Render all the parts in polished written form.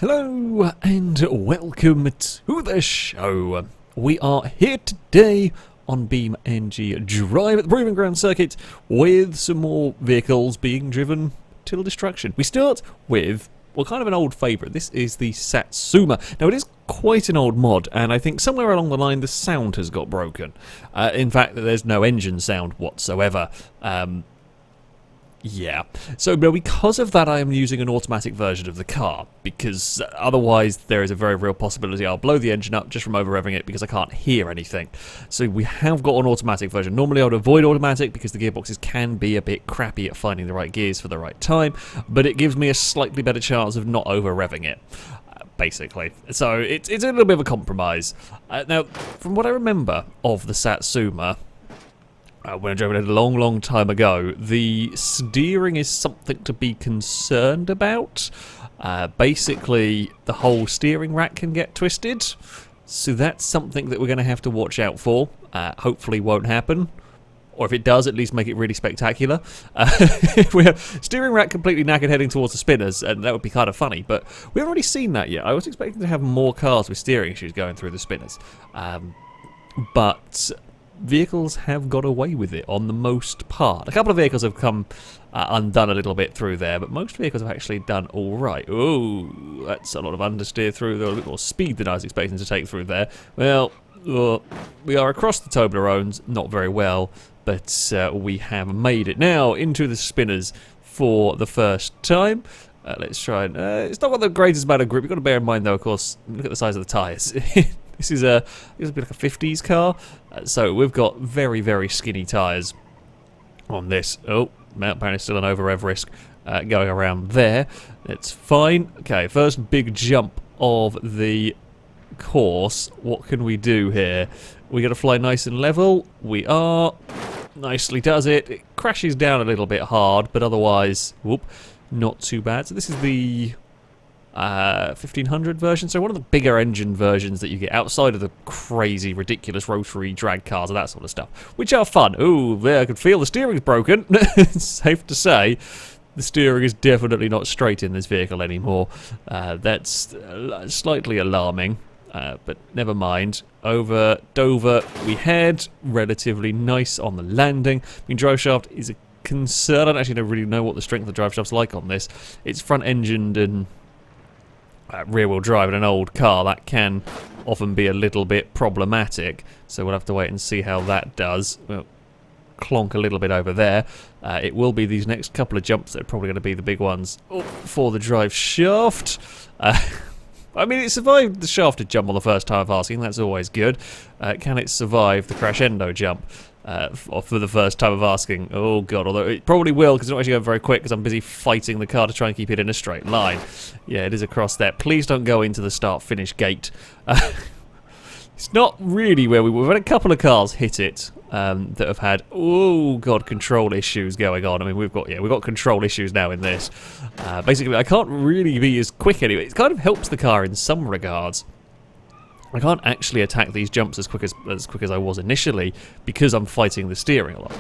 Hello and welcome to the show. We are here today on BeamNG Drive at the Proving Ground circuit with some more vehicles being driven till destruction. We start with, well, kind of an old favourite. This is the Satsuma. Now, it is quite an old mod, and I think somewhere along the line the sound has got broken. In fact, there's no engine sound whatsoever. Yeah, so because of that I am using an automatic version of the car, because otherwise there is a very real possibility I'll blow the engine up just from over-revving it because I can't hear anything. So we have got an automatic version. Normally I would avoid automatic because the gearboxes can be a bit crappy at finding the right gears for the right time, but it gives me a slightly better chance of not over-revving it. Basically. So it's a little bit of a compromise. Now, from what I remember of the Satsuma, when I drove it a long time ago, the steering is something to be concerned about. Basically, the whole steering rack can get twisted, so that's something that we're going to have to watch out for. Hopefully won't happen, or if it does, at least make it really spectacular. If we have steering rack completely knackered heading towards the spinners, and that would be kind of funny, but we haven't really seen that yet. I was expecting to have more cars with steering issues going through the spinners, but vehicles have got away with it on the most part. A couple of vehicles have come undone a little bit through there, but most vehicles have actually done alright. Ooh, that's a lot of understeer through there, a bit more speed than I was expecting to take through there. Well, we are across the Toblerones, not very well, but we have made it now into the spinners for the first time. Let's try and... it's not got the greatest amount of grip. You've got to bear in mind, though, of course, look at the size of the tyres. This is a bit like a 50s car, so we've got very skinny tyres on this. Oh, apparently still an over-rev risk going around there. That's fine. Okay, first big jump of the course. What can we do here? We got to fly nice and level. We are. Nicely does it. It crashes down a little bit hard, but otherwise, whoop, not too bad. So this is the 1500 version, so one of the bigger engine versions that you get outside of the crazy, ridiculous rotary drag cars and that sort of stuff, which are fun. Ooh, there, I can feel the steering's broken. It's safe to say the steering is definitely not straight in this vehicle anymore. That's slightly alarming, but never mind. Over Dover we head, relatively nice on the landing. I mean, drive shaft is a concern. I don't actually really know what the strength of the drive shaft's like on this. It's front-engined and rear-wheel drive in an old car. That can often be a little bit problematic, so we'll have to wait and see how that does. We'll clonk a little bit over there. It will be these next couple of jumps that are probably going to be the big ones for the drive shaft. I mean, it survived the shafted jump on the first time of asking. That's always good. Can it survive the crescendo jump? For the first time of asking. Oh god, although it probably will, because it's not actually going very quick because I'm busy fighting the car to try and keep it in a straight line. Yeah, it is across there. Please don't go into the start-finish gate. It's not really where we've had a couple of cars hit it that have had, oh god, control issues going on. I mean, we've got control issues now in this. Basically, I can't really be as quick anyway. It kind of helps the car in some regards. I can't actually attack these jumps as quick as I was initially because I'm fighting the steering a lot.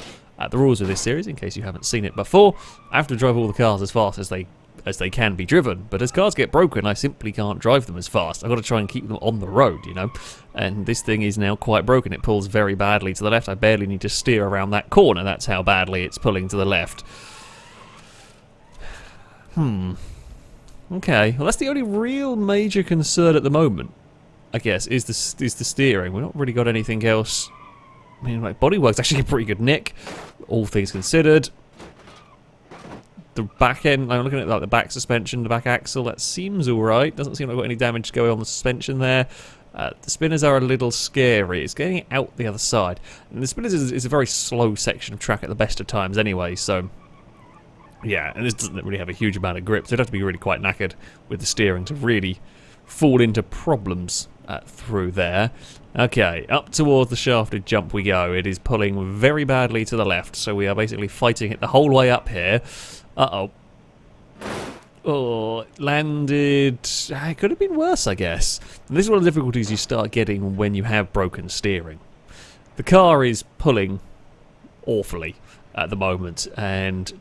The rules of this series, in case you haven't seen it before, I have to drive all the cars as fast as they can be driven. But as cars get broken, I simply can't drive them as fast. I've got to try and keep them on the road, you know. And this thing is now quite broken. It pulls very badly to the left. I barely need to steer around that corner. That's how badly it's pulling to the left. Okay, well that's the only real major concern at the moment, I guess, is the steering. We've not really got anything else. I mean, like, bodywork's actually a pretty good nick, all things considered. The back end, I'm looking at like the back suspension, the back axle, that seems alright. Doesn't seem like I've got any damage going on the suspension there. The spinners are a little scary. It's getting out the other side. And the spinners is a very slow section of track at the best of times anyway, so yeah, and this doesn't really have a huge amount of grip, so it'd have to be really quite knackered with the steering to really fall into problems through there. Okay, up towards the shafted jump we go. It is pulling very badly to the left, so we are basically fighting it the whole way up here. Uh-oh. Oh, landed... It could have been worse, I guess. And this is one of the difficulties you start getting when you have broken steering. The car is pulling awfully at the moment, and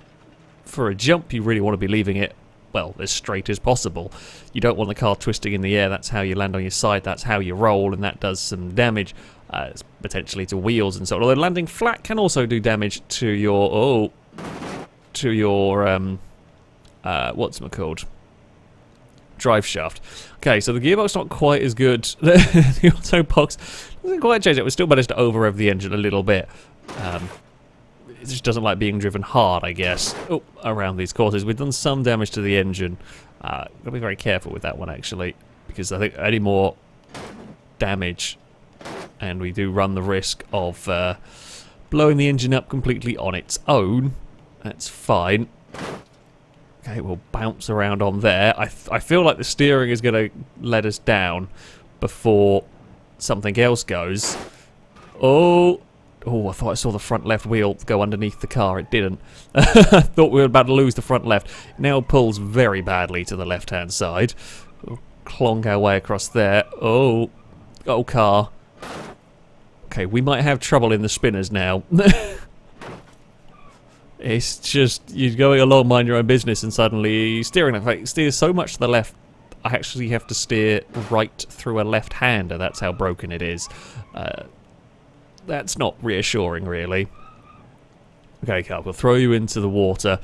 for a jump you really want to be leaving it well, as straight as possible. You don't want the car twisting in the air. That's how you land on your side. That's how you roll, and that does some damage, potentially to wheels and so on. Although landing flat can also do damage to your what's it called? Drive shaft. Okay, so the gearbox not quite as good. The auto box doesn't quite change it. We still managed to over-rev the engine a little bit. It just doesn't like being driven hard, I guess, around these courses. We've done some damage to the engine. Got to be very careful with that one, actually, because I think any more damage, and we do run the risk of blowing the engine up completely on its own. That's fine. Okay, we'll bounce around on there. I feel like the steering is going to let us down before something else goes. Oh, I thought I saw the front left wheel go underneath the car. It didn't. I thought we were about to lose the front left. Now pulls very badly to the left-hand side. We'll clonk our way across there. Oh, car. Okay, we might have trouble in the spinners now. It's just, you're going along, mind your own business, and suddenly steering. In fact, steers so much to the left, I actually have to steer right through a left-hander. That's how broken it is. That's not reassuring, really. Okay, car, we'll throw you into the water.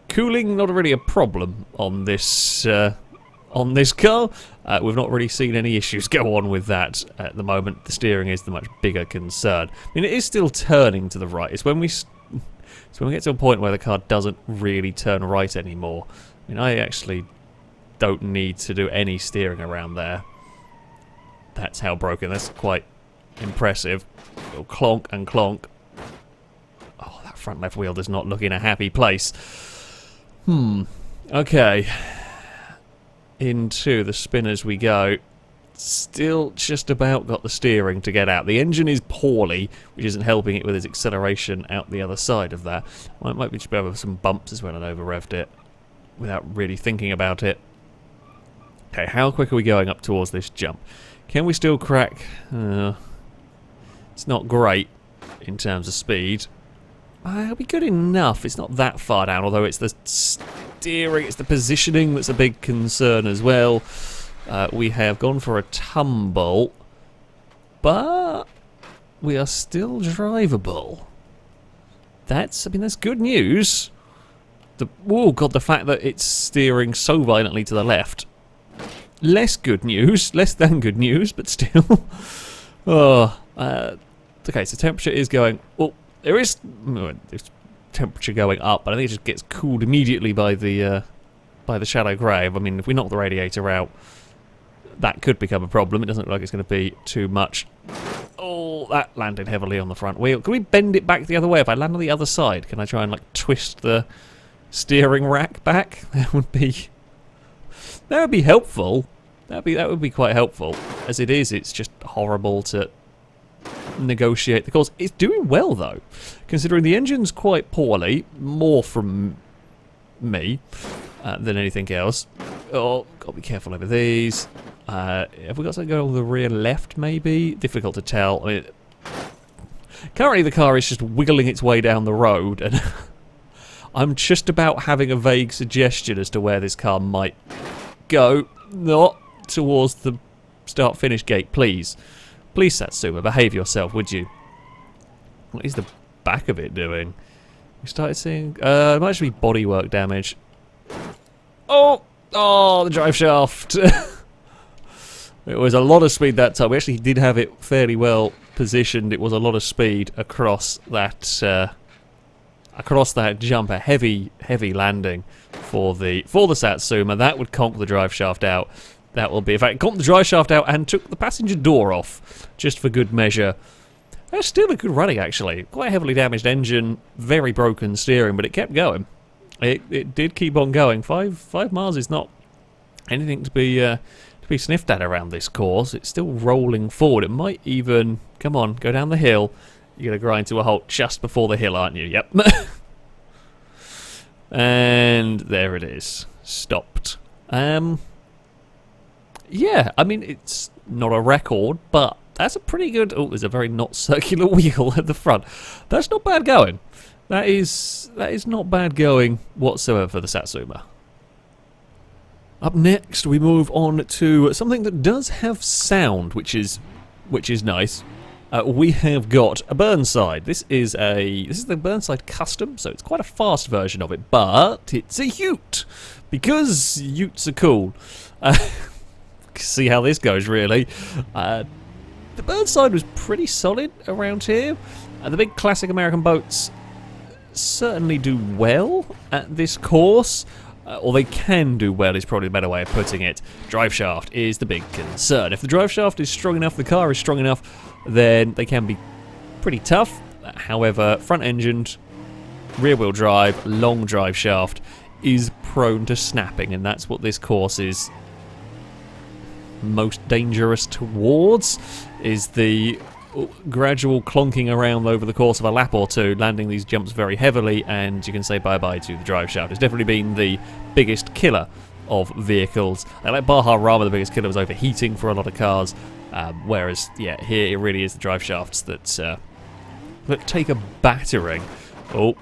Cooling, not really a problem on this car. We've not really seen any issues go on with that at the moment. The steering is the much bigger concern. I mean, it is still turning to the right. It's when we get to a point where the car doesn't really turn right anymore. I mean, I actually don't need to do any steering around there. That's how broken. That's quite impressive. It'll clonk and clonk. Oh, that front left wheel does not look in a happy place. Okay. Into the spinners we go. Still just about got the steering to get out. The engine is poorly, which isn't helping it with its acceleration out the other side of that. Well, it might be just over some bumps as well and over-revved it without really thinking about it. Okay, how quick are we going up towards this jump? Can we still crack? It's not great in terms of speed. It'll be good enough. It's not that far down, although it's the steering, it's the positioning that's a big concern as well. We have gone for a tumble, but we are still drivable. That's good news. The fact that it's steering so violently to the left. Less good news, less than good news, but still. Okay, so temperature is going. Oh, there's temperature going up, but I think it just gets cooled immediately by the shallow grave. I mean, if we knock the radiator out, that could become a problem. It doesn't look like it's going to be too much. Oh, that landed heavily on the front wheel. Can we bend it back the other way? If I land on the other side, can I try and twist the steering rack back? That would be helpful. That would be quite helpful. As it is, it's just horrible to negotiate the course. It's doing well though, considering the engine's quite poorly. More from me than anything else. Oh, got to be careful over these. Have we got something going on the rear left, maybe? Difficult to tell. I mean, currently the car is just wiggling its way down the road, and I'm just about having a vague suggestion as to where this car might go. Not towards the start-finish gate, please. Please, Satsuma, behave yourself, would you? What is the back of it doing? We started seeing... it might actually be bodywork damage. Oh, the drive shaft. It was a lot of speed that time. We actually did have it fairly well positioned. It was a lot of speed across that jump. A heavy landing for the Satsuma. That would conk the drive shaft out. That will be, in fact, conked the drive shaft out and took the passenger door off, just for good measure. That's still a good running, actually. Quite a heavily damaged engine, very broken steering, but it kept going. It did keep on going. 5 miles is not anything to be sniffed at around this course. It's still rolling forward. It might even... Come on, go down the hill. You're going to grind to a halt just before the hill, aren't you? Yep. And there it is. Stopped. Yeah, I mean, it's not a record, but that's a pretty good... Oh, there's a very not circular wheel at the front. That's not bad going. That is not bad going whatsoever for the Satsuma. Up next, we move on to something that does have sound, which is nice. We have got a Burnside. This is the Burnside Custom, so it's quite a fast version of it, but it's a Ute because Utes are cool. See how this goes, really. The Burnside was pretty solid around here. The big classic American boats certainly do well at this course. Or they can do well is probably a better way of putting it. Drive shaft is the big concern. If the drive shaft is strong enough, the car is strong enough, then they can be pretty tough. However, front-engined, rear-wheel drive, long drive shaft is prone to snapping, and that's what this course is most dangerous towards, is the gradual clonking around over the course of a lap or two, landing these jumps very heavily, and you can say bye-bye to the drive shaft. It's definitely been the biggest killer of vehicles. Like Baja Rama, the biggest killer was overheating for a lot of cars, whereas, yeah, here it really is the drive shafts that take a battering. Oh,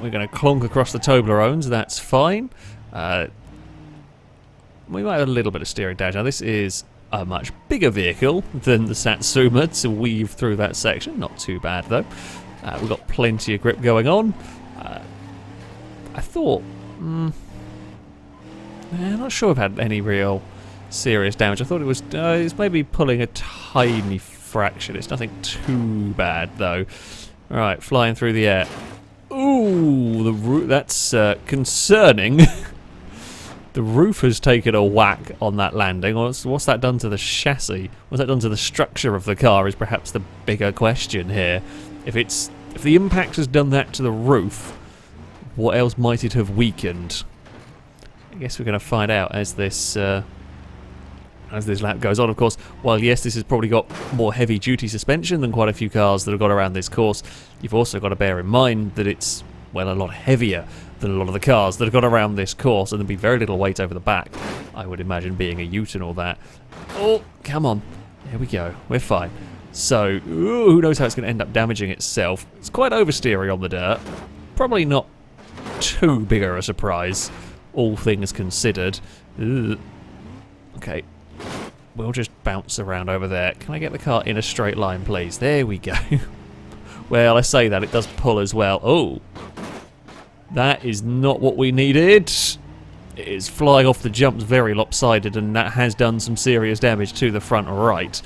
we're going to clonk across the Toblerones, that's fine. We might have a little bit of steering damage. Now, this is a much bigger vehicle than the Satsuma to weave through that section. Not too bad, though. We've got plenty of grip going on. I thought... I'm not sure I've had any real serious damage. I thought it was it's maybe pulling a tiny fraction. It's nothing too bad, though. Alright, flying through the air. Ooh, that's concerning. The roof has taken a whack on that landing. What's that done to the chassis? What's that done to the structure of the car is perhaps the bigger question here. If the impact has done that to the roof, what else might it have weakened? I guess we're going to find out as this lap goes on. Of course, while yes, this has probably got more heavy-duty suspension than quite a few cars that have got around this course, you've also got to bear in mind that it's, well, a lot heavier than a lot of the cars that have got around this course, and there'd be very little weight over the back, I would imagine, being a Ute and all that. Oh, come on. There we go. We're fine. So, who knows how it's going to end up damaging itself. It's quite oversteering on the dirt. Probably not too big a surprise, all things considered. Ugh. Okay. We'll just bounce around over there. Can I get the car in a straight line, please? There we go. Well, I say that, it does pull as well. Oh. That is not what we needed. It is flying off the jumps very lopsided, and that has done some serious damage to the front right.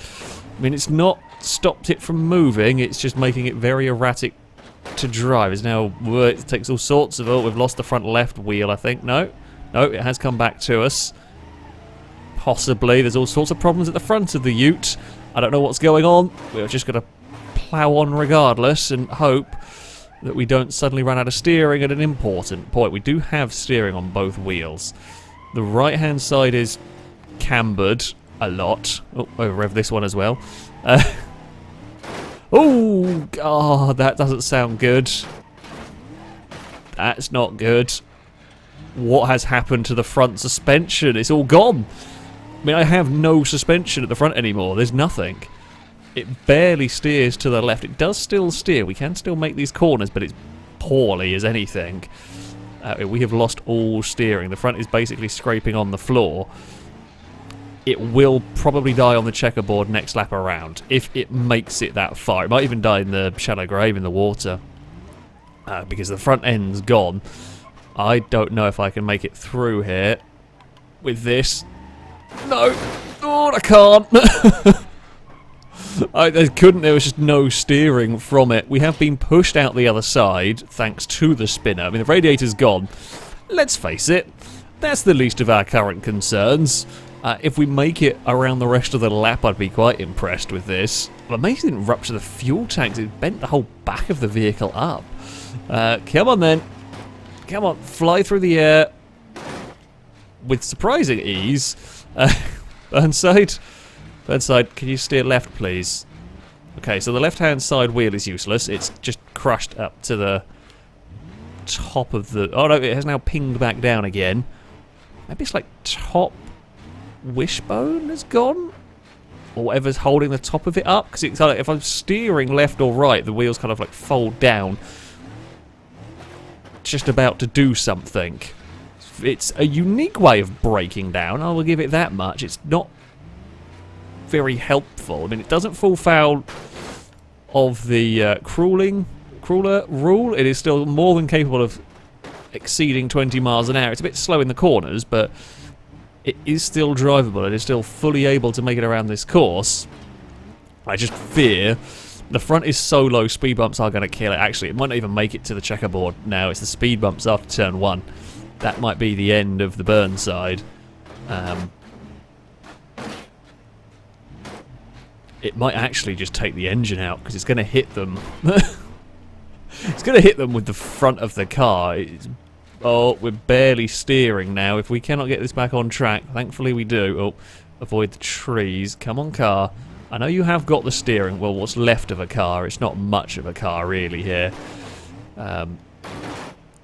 I mean, it's not stopped it from moving, it's just making it very erratic to drive. It's now, it takes all sorts of, we've lost the front left wheel, I think. No, it has come back to us. Possibly. There's all sorts of problems at the front of the Ute. I don't know what's going on. We're just going to plough on regardless and hope that we don't suddenly run out of steering at an important point. We do have steering on both wheels. The right-hand side is cambered a lot. Oh, I rev this one as well. Oh, God, that doesn't sound good. That's not good. What has happened to the front suspension? It's all gone. I mean, I have no suspension at the front anymore. There's nothing. It barely steers to the left. It does still steer. We can still make these corners, but it's poorly as anything. We have lost all steering. The front is basically scraping on the floor. It will probably die on the checkerboard next lap around, if it makes it that far. It might even die in the shallow grave in the water, because the front end's gone. I don't know if I can make it through here with this. No! Oh, I can't! I couldn't, there was just no steering from it. We have been pushed out the other side, thanks to the spinner. I mean, the radiator's gone. Let's face it, that's the least of our current concerns. If we make it around the rest of the lap, I'd be quite impressed with this. But maybe it didn't rupture the fuel tanks, it bent the whole back of the vehicle up. Come on then. Come on, fly through the air with surprising ease. Burnside, can you steer left, please? Okay, so the left-hand side wheel is useless. It's just crushed up to the top of the... Oh, no, it has now pinged back down again. Maybe it's like top wishbone has gone? Or whatever's holding the top of it up? Because it's like if I'm steering left or right, the wheels kind of like fold down. Just about to do something. It's a unique way of breaking down, I will give it that much. It's not very helpful. I mean, it doesn't fall foul of the crawler rule. It is still more than capable of exceeding 20 miles an hour. It's a bit slow in the corners, but it is still drivable. It is still fully able to make it around this course. I just fear the front is so low, speed bumps are going to kill it. Actually, it might not even make it to the checkerboard now. It's the speed bumps after turn 1. That might be the end of the Burnside. It might actually just take the engine out because it's going to hit them. It's going to hit them with the front of the car. Oh, we're barely steering now. If we cannot get this back on track, thankfully we do. Oh, avoid the trees. Come on, car. I know you have got the steering. Well, what's left of a car. It's not much of a car, really, here. Oh,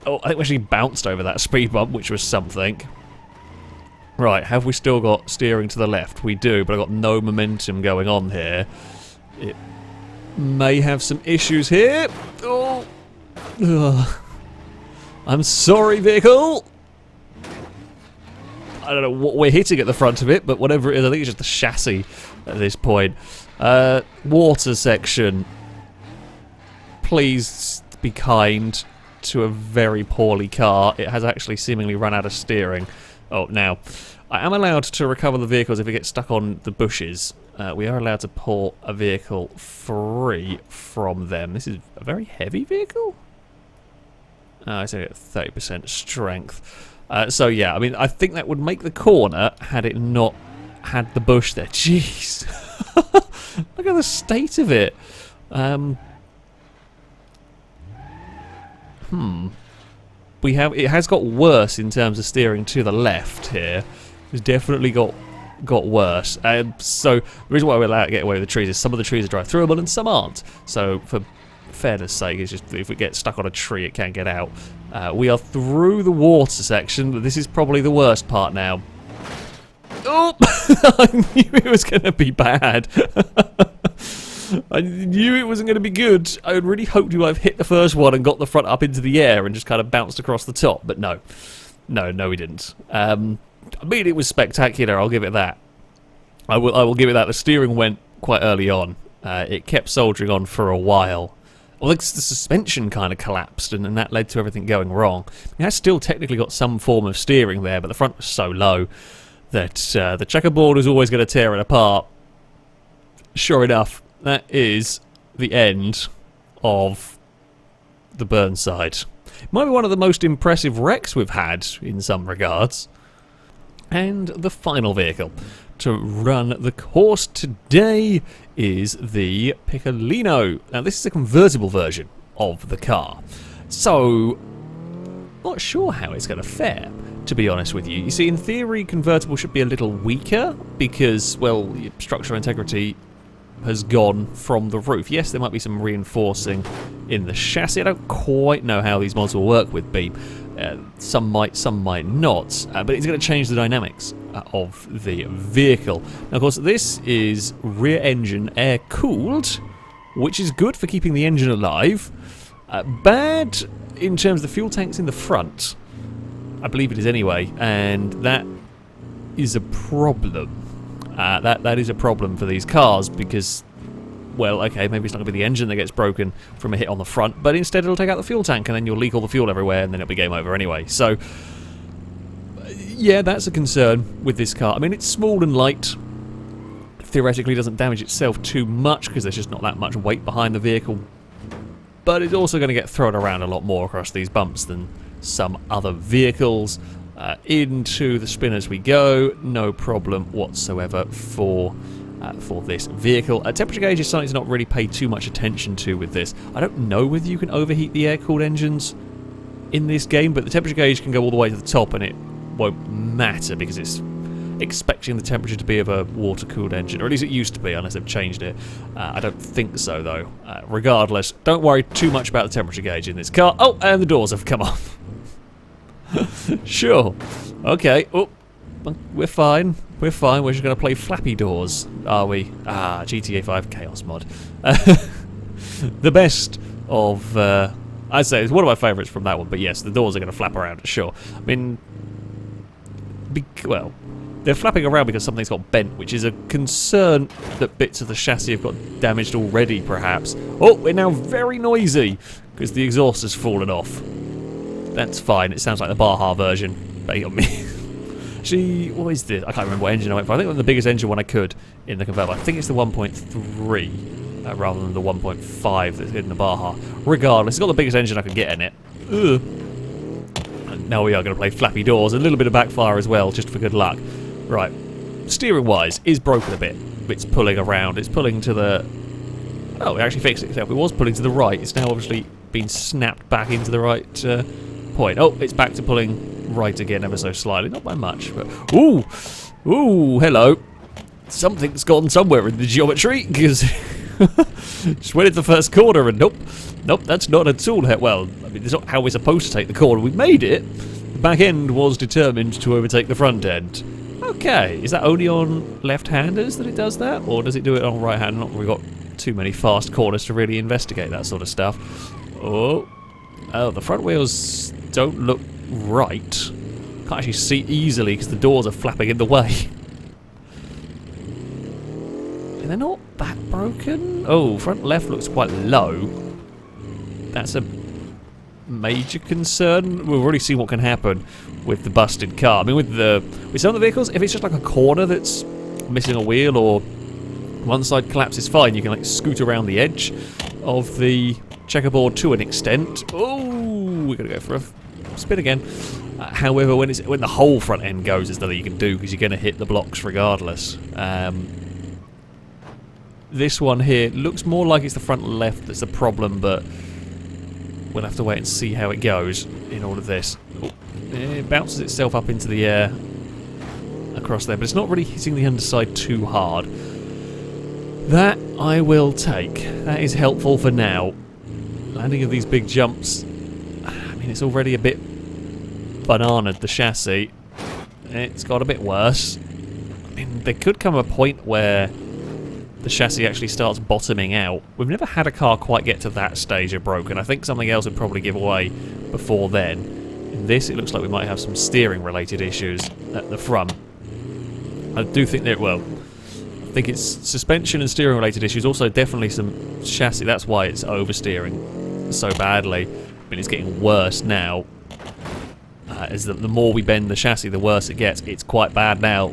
I think we actually bounced over that speed bump, which was something. Right, have we still got steering to the left? We do, but I've got no momentum going on here. It may have some issues here. Oh. Ugh. I'm sorry, vehicle. I don't know what we're hitting at the front of it, but whatever it is, I think it's just the chassis at this point. Water section. Please be kind to a very poorly car. It has actually seemingly run out of steering. Oh, now, I am allowed to recover the vehicles if it gets stuck on the bushes. We are allowed to pull a vehicle free from them. This is a very heavy vehicle? It's only at 30% strength. So yeah, I mean, I think that would make the corner had it not had the bush there. Jeez. Look at the state of it. It has got worse in terms of steering to the left here. It's definitely got worse. So the reason why we're allowed to get away with the trees is some of the trees are drive-throughable and some aren't. So for fairness sake, it's just if we get stuck on a tree, it can't get out. We are through the water section, but this is probably the worst part now. Oh! I knew it was going to be bad. I knew it wasn't going to be good. I really hoped you might have hit the first one and got the front up into the air and just kind of bounced across the top, but no. No, we didn't. I mean, it was spectacular, I'll give it that. I will give it that. The steering went quite early on. It kept soldiering on for a while. Well, the suspension kind of collapsed, and that led to everything going wrong. It has still technically got some form of steering there, but the front was so low that the checkerboard is always going to tear it apart. Sure enough, that is the end of the Burnside. It might be one of the most impressive wrecks we've had in some regards. And the final vehicle to run the course today is the Piccolino. Now, this is a convertible version of the car, so not sure how it's going to fare, to be honest with you. You see, in theory, convertible should be a little weaker because, well, structural integrity has gone from the roof. Yes, there might be some reinforcing in the chassis. I don't quite know how these mods will work with Beam. Some might not, but it's going to change the dynamics of the vehicle. Now, of course, this is rear engine air cooled, which is good for keeping the engine alive. Bad in terms of the fuel tanks in the front. I believe it is anyway, and that is a problem. That is a problem for these cars because, well, okay, maybe it's not going to be the engine that gets broken from a hit on the front, but instead it'll take out the fuel tank and then you'll leak all the fuel everywhere and then it'll be game over anyway. So, yeah, that's a concern with this car. I mean, it's small and light. Theoretically doesn't damage itself too much because there's just not that much weight behind the vehicle. But it's also going to get thrown around a lot more across these bumps than some other vehicles. Into the spin as we go, no problem whatsoever for this vehicle. Temperature gauge is something to not really pay too much attention to with this. I don't know whether you can overheat the air-cooled engines in this game, but the temperature gauge can go all the way to the top and it won't matter because it's expecting the temperature to be of a water-cooled engine, or at least it used to be, unless they've changed it. I don't think so, though. Regardless, don't worry too much about the temperature gauge in this car. Oh, and the doors have come off. Sure. Okay. Oh, we're fine. We're fine. We're just going to play flappy doors, are we? GTA 5 Chaos mod. The best of... I'd say it's one of my favourites from that one, but yes, the doors are going to flap around, sure. I mean, well, they're flapping around because something's got bent, which is a concern that bits of the chassis have got damaged already, perhaps. Oh, we're now very noisy because the exhaust has fallen off. That's fine. It sounds like the Baja version. Bait on me. What is this? I can't remember what engine I went for. I think I went the biggest engine one I could in the convertible. I think it's the 1.3 rather than the 1.5 that's in the Baja. Regardless, it's got the biggest engine I could get in it. Ugh. And now we are going to play flappy doors. A little bit of backfire as well, just for good luck. Right. Steering-wise, is broken a bit. It's pulling around. It's pulling to the... Oh, it actually fixed itself. It was pulling to the right. It's now obviously been snapped back into the right point. Oh, it's back to pulling right again ever so slightly. Not by much, but... Ooh! Ooh, hello. Something's gone somewhere in the geometry, because... just went into the first corner and nope. Nope, that's not at all how... Well, I mean, it's not how we're supposed to take the corner. We made it. The back end was determined to overtake the front end. Okay, is that only on left-handers that it does that? Or does it do it on right-hand? Not we've got too many fast corners to really investigate that sort of stuff. Oh, the front wheels don't look right. Can't actually see easily because the doors are flapping in the way. And they're not that broken. Oh, front left looks quite low. That's a major concern. We've already seen what can happen with the busted car. I mean, with some of the vehicles, if it's just like a corner that's missing a wheel or one side collapses, fine. You can like scoot around the edge of the checkerboard to an extent. Oh, we're gonna go for a spin again. However, when the whole front end goes, there's nothing you can do because you're going to hit the blocks regardless. This one here looks more like it's the front left that's the problem, but we'll have to wait and see how it goes in all of this. Oh, it bounces itself up into the air across there, but it's not really hitting the underside too hard. That I will take. That is helpful for now. Landing of these big jumps, I mean, it's already a bit bananaed, the chassis. It's got a bit worse. I mean, there could come a point where the chassis actually starts bottoming out. We've never had a car quite get to that stage of broken. I think something else would probably give away before then. In this, it looks like we might have some steering-related issues at the front. I do think that, well, I think it's suspension and steering-related issues. Also, definitely some chassis. That's why it's oversteering so badly. I mean, it's getting worse now. As the more we bend the chassis, the worse it gets. It's quite bad now.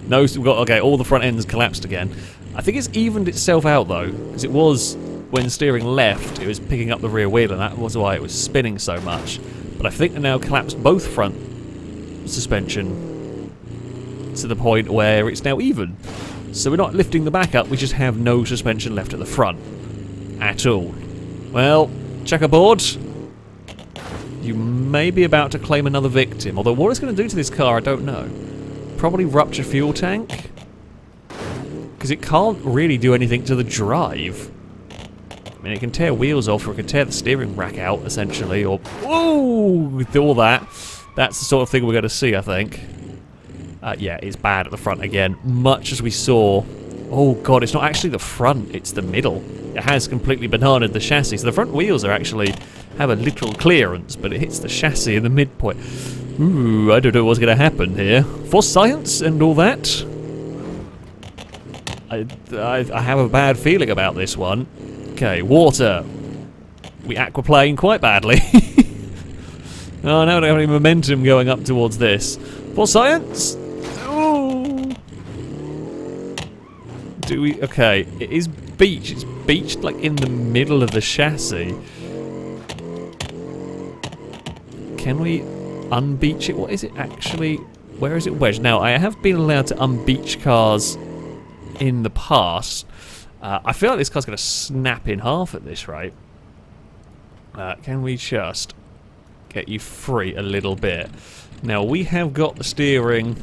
No, we've got, okay, all the front ends collapsed again. I think it's evened itself out though, because it was, when steering left, it was picking up the rear wheel, and that was why it was spinning so much. But I think they now collapsed both front suspension to the point where it's now even. So we're not lifting the back up, we just have no suspension left at the front. At all. Well, checkerboard. You may be about to claim another victim, although what it's going to do to this car, I don't know. Probably rupture fuel tank, because it can't really do anything to the drive. I mean, it can tear wheels off, or it can tear the steering rack out, essentially, or... Whoa! With all that, that's the sort of thing we're going to see, I think. Yeah, it's bad at the front again, much as we saw... Oh god, it's not actually the front, it's the middle. It has completely bananaed the chassis, so the front wheels are actually... have a little clearance, but it hits the chassis in the midpoint. Ooh, I don't know what's going to happen here. For science and all that, I have a bad feeling about this one. Okay, water. We aquaplane quite badly. Oh, now I don't have any momentum going up towards this. For science. Ooh. Do we? Okay, it is beach. It's beached like in the middle of the chassis. Can we unbeach it? What is it actually? Where is it wedged? Now, I have been allowed to unbeach cars in the past. I feel like this car's going to snap in half at this rate. Can we just get you free a little bit? Now, we have got the steering.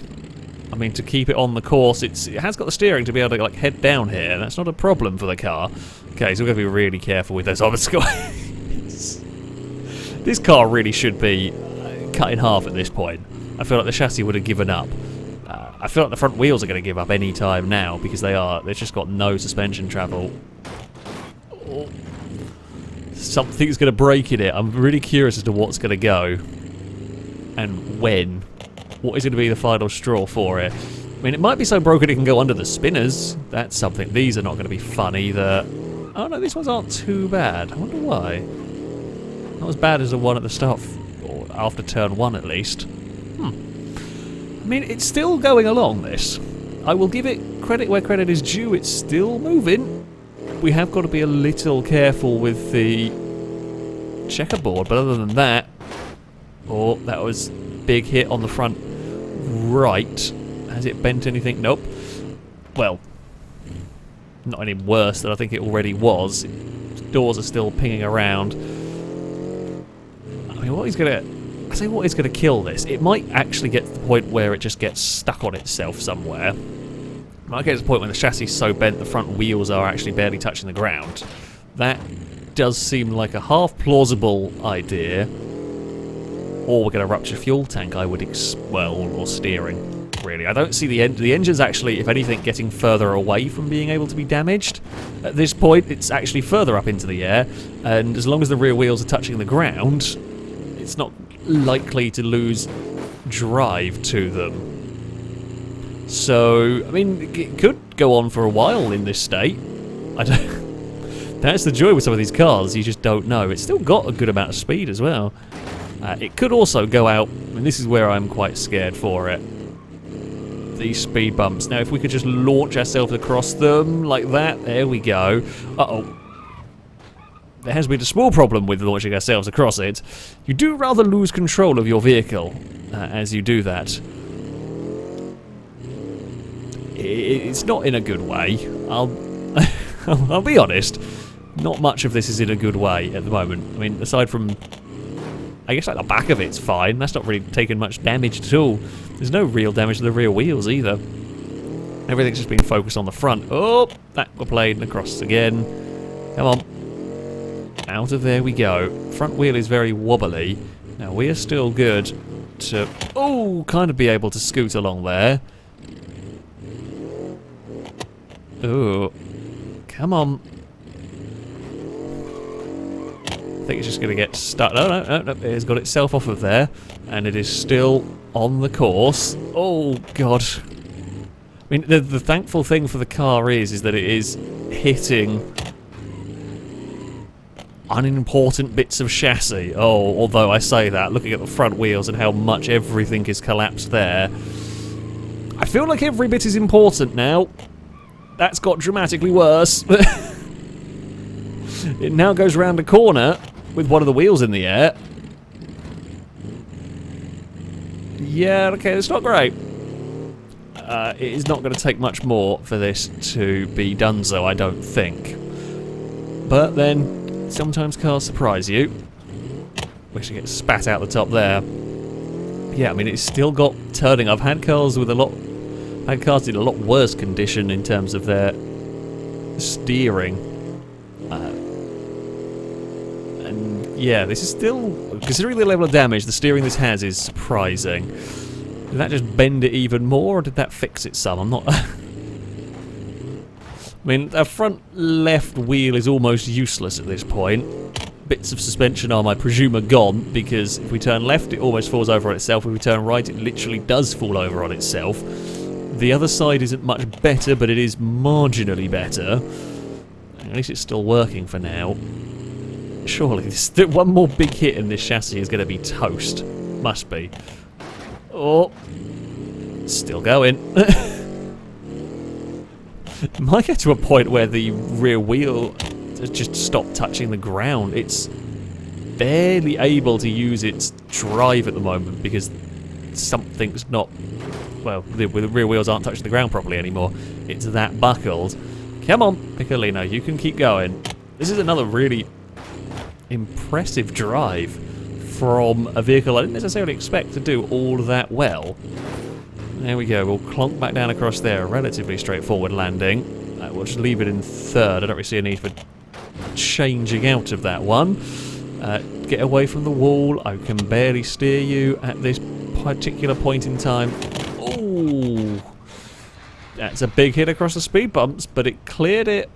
I mean, to keep it on the course, it has got the steering to be able to like head down here. That's not a problem for the car. Okay, so we're going to be really careful with those obstacles. This car really should be cut in half at this point. I feel like the chassis would have given up. I feel like the front wheels are going to give up any time now because they've just got no suspension travel. Oh. Something's going to break in it. I'm really curious as to what's going to go and when. what is going to be the final straw for it. I mean, it might be so broken it can go under the spinners. That's something. These are not going to be fun either. Oh no, these ones aren't too bad. I wonder why. Not as bad as the one at the start, or after turn 1 at least. I mean, it's still going along, this. I will give it credit where credit is due. It's still moving. We have got to be a little careful with the checkerboard, but other than that... Oh, that was big hit on the front right. Has it bent anything? Nope. Well, not any worse than I think it already was. Doors are still pinging around. I mean, what is going to... I say what is going to kill this? It might actually get to the point where it just gets stuck on itself somewhere. It might get to the point when the chassis is so bent the front wheels are actually barely touching the ground. That does seem like a half plausible idea. Or we're going to rupture fuel tank, I would well, or steering, really. I don't see the engine's actually, if anything, getting further away from being able to be damaged. At this point, it's actually further up into the air, and as long as the rear wheels are touching the ground, it's not likely to lose drive to them. So, I mean, it could go on for a while in this state. I don't... That's the joy with some of these cars, you just don't know. It's still got a good amount of speed as well. It could also go out, and this is where I'm quite scared for it. These speed bumps. Now, if we could just launch ourselves across them like that, there we go. Uh-oh. There has been a small problem with launching ourselves across it. You do rather lose control of your vehicle as you do that. It's not in a good way. I'll be honest. Not much of this is in a good way at the moment. I mean, aside from... I guess like the back of it's fine. That's not really taken much damage at all. There's no real damage to the rear wheels either. Everything's just been focused on the front. Oh, that got played and across again. Come on. Out of there we go. Front wheel is very wobbly. Now we are still good to, kind of be able to scoot along there. Oh, come on. I think it's just going to get stuck. No, it's got itself off of there, and it is still on the course. Oh, God. I mean, the thankful thing for the car is that it is hitting unimportant bits of chassis. Oh, although I say that, looking at the front wheels and how much everything is collapsed there, I feel like every bit is important now. That's got dramatically worse. It now goes round a corner with one of the wheels in the air. Yeah, okay, it's not great. It is not going to take much more for this to be done so, I don't think. But then, sometimes cars surprise you. Wish I get spat out the top there. Yeah, I mean, it's still got turning. I've had cars with had cars in a lot worse condition in terms of their steering. And yeah, this is still, considering the level of damage the steering this has is surprising. Did that just bend it even more, or did that fix it some? I'm not... I mean, our front left wheel is almost useless at this point. Bits of suspension arm, I presume, are gone, because if we turn left, it almost falls over on itself. If we turn right, it literally does fall over on itself. The other side isn't much better, but it is marginally better. At least it's still working for now. Surely, one more big hit in this chassis is going to be toast. Must be. Oh, still going. It might get to a point where the rear wheel just stopped touching the ground. It's barely able to use its drive at the moment because something's not... Well, the rear wheels aren't touching the ground properly anymore. It's that buckled. Come on, Piccolino, you can keep going. This is another really impressive drive from a vehicle I didn't necessarily expect to do all that well. There we go, we'll clonk back down across there. Relatively straightforward landing. We'll just leave it in third. I don't really see a need for changing out of that one. Get away from the wall. I can barely steer you at this particular point in time. Ooh, that's a big hit across the speed bumps, but it cleared it.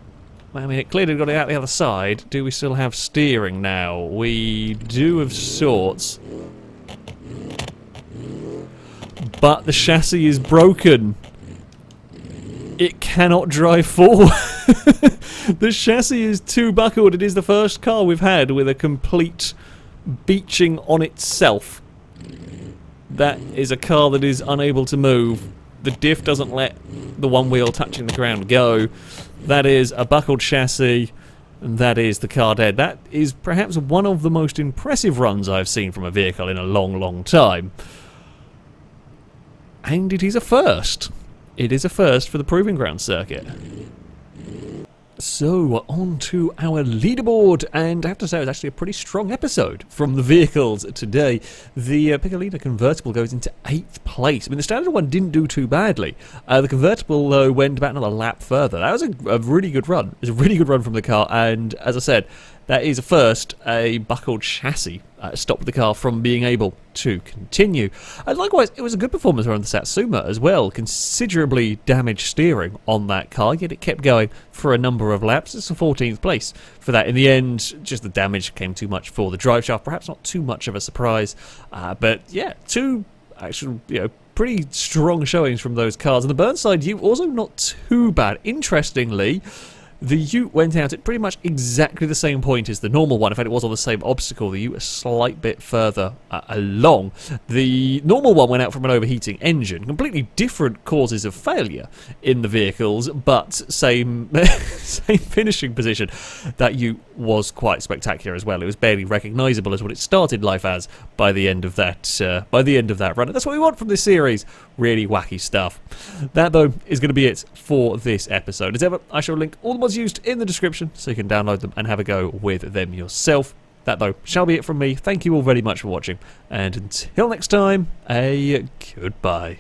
I mean, it clearly got it out the other side. Do we still have steering now? We do of sorts. but the chassis is broken. It cannot drive forward. The chassis is too buckled. It is the first car we've had with a complete beaching on itself. That is a car that is unable to move. The diff doesn't let the one wheel touching the ground go. That is a buckled chassis, and that is the car dead. That is perhaps one of the most impressive runs I've seen from a vehicle in a long, long time. And it is a first. It is a first for the Proving Ground circuit. So, on to our leaderboard, and I have to say it was actually a pretty strong episode from the vehicles today. The Piccolino convertible goes into 8th place. I mean, the standard one didn't do too badly. The convertible, though, went about another lap further. That was a really good run. It was a really good run from the car, and as I said, that is first a buckled chassis stopped the car from being able to continue. And likewise, it was a good performance around the Satsuma as well. Considerably damaged steering on that car, yet it kept going for a number of laps. It's a 14th place for that. In the end, just the damage came too much for the drive shaft. Perhaps not too much of a surprise, but yeah, two actual, pretty strong showings from those cars. And the Burnside Ute also not too bad. Interestingly, the Ute went out at pretty much exactly the same point as the normal one. In fact, it was on the same obstacle. The Ute a slight bit further along. The normal one went out from an overheating engine. Completely different causes of failure in the vehicles, but same same finishing position. That Ute was quite spectacular as well. It was barely recognisable as what it started life as by the end of that run. And that's what we want from this series. Really wacky stuff. That, though, is going to be it for this episode. As ever, I shall link all the mods used in the description so you can download them and have a go with them yourself. That, though, shall be it from me. Thank you all very much for watching, and until next time, a goodbye.